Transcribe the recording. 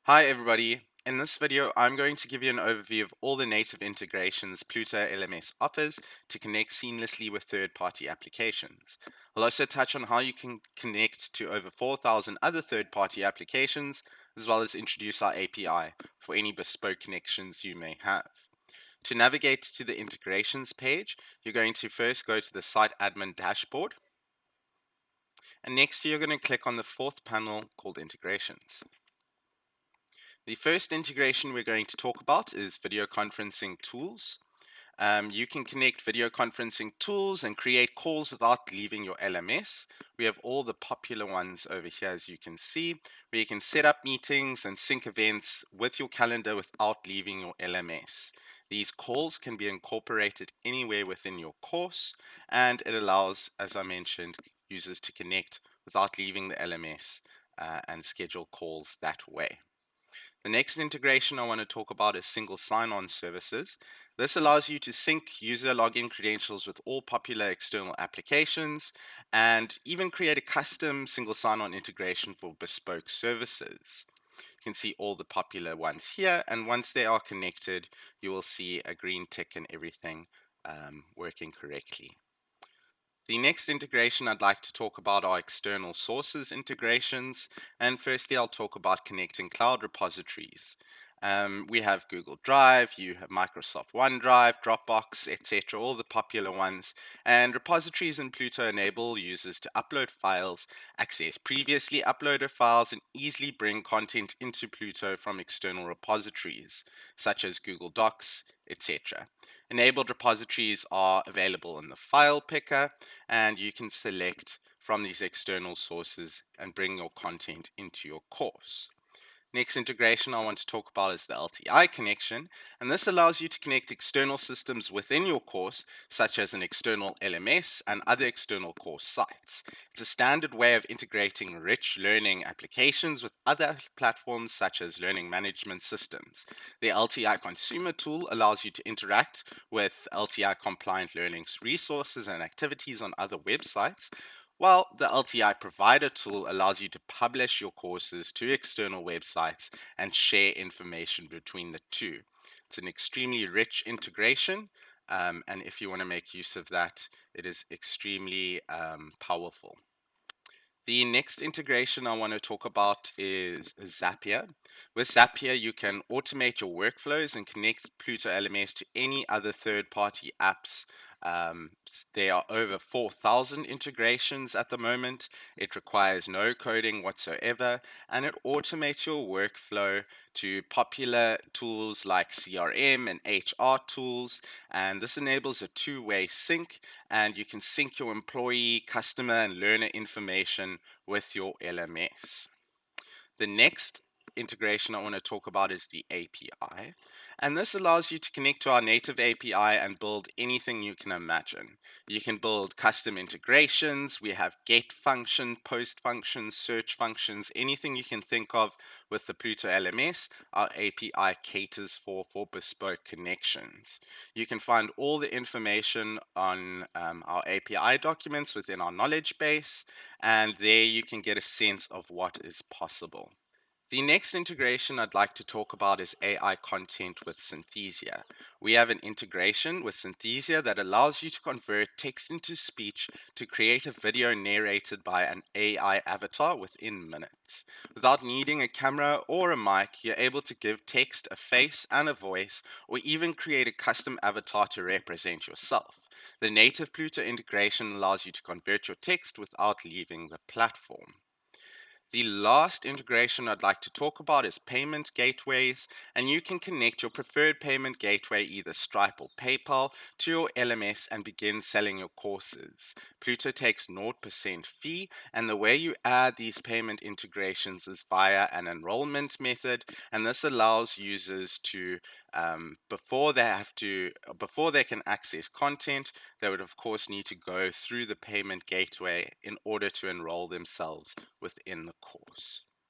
Hi everybody. In this video, I'm going to give you an overview of all the native integrations Pluto LMS offers to connect seamlessly with third-party applications. I'll also touch on how you can connect to over 4,000 other third-party applications, as well as introduce our API for any bespoke connections you may have. To navigate to the integrations page, you're going to first go to the site admin dashboard, and next you're going to click on the fourth panel called integrations. The first integration we're going to talk about is video conferencing tools. You can connect video conferencing tools and create calls without leaving your LMS. We have all the popular ones over here, as you can see, where you can set up meetings and sync events with your calendar without leaving your LMS. These calls can be incorporated anywhere within your course, and it allows, as I mentioned, users to connect without leaving the LMS and schedule calls that way. The next integration I want to talk about is single sign-on services. This allows you to sync user login credentials with all popular external applications and even create a custom single sign-on integration for bespoke services. You can see all the popular ones here, and once they are connected, you will see a green tick and everything working correctly. The next integration I'd like to talk about are external sources integrations. And firstly, I'll talk about connecting cloud repositories. We have Google Drive, you have Microsoft OneDrive, Dropbox, etc., all the popular ones. And repositories in Pluto enable users to upload files, access previously uploaded files, and easily bring content into Pluto from external repositories, such as Google Docs, etc. Enabled repositories are available in the file picker, and you can select from these external sources and bring your content into your course. Next integration I want to talk about is the LTI connection, and this allows you to connect external systems within your course, such as an external LMS and other external course sites. It's a standard way of integrating rich learning applications with other platforms such as learning management systems. The LTI consumer tool allows you to interact with LTI compliant learning resources and activities on other websites, while the LTI provider tool allows you to publish your courses to external websites and share information between the two. It's an extremely rich integration, and if you want to make use of that, it is extremely powerful. The next integration I want to talk about is Zapier. With Zapier, you can automate your workflows and connect Pluto LMS to any other third-party apps. There are over 4,000 integrations at the moment. It requires no coding whatsoever, and it automates your workflow to popular tools like CRM and HR tools. And this enables a two-way sync, and you can sync your employee, customer, and learner information with your LMS. The next integration I want to talk about is the API. And this allows you to connect to our native API and build anything you can imagine. You can build custom integrations. We have get function, post functions, search functions, anything you can think of with the Pluto LMS. Our API caters for bespoke connections. You can find all the information on our API documents within our knowledge base, and there you can get a sense of what is possible. The next integration I'd like to talk about is AI content with Synthesia. We have an integration with Synthesia that allows you to convert text into speech to create a video narrated by an AI avatar within minutes. Without needing a camera or a mic, you're able to give text a face and a voice, or even create a custom avatar to represent yourself. The native Pluto integration allows you to convert your text without leaving the platform. The last integration I'd like to talk about is payment gateways, and you can connect your preferred payment gateway, either Stripe or PayPal, to your LMS and begin selling your courses. Pluto takes 0% fee, and the way you add these payment integrations is via an enrollment method, and this allows users to before they can access content, they would of course need to go through the payment gateway in order to enroll themselves within the course.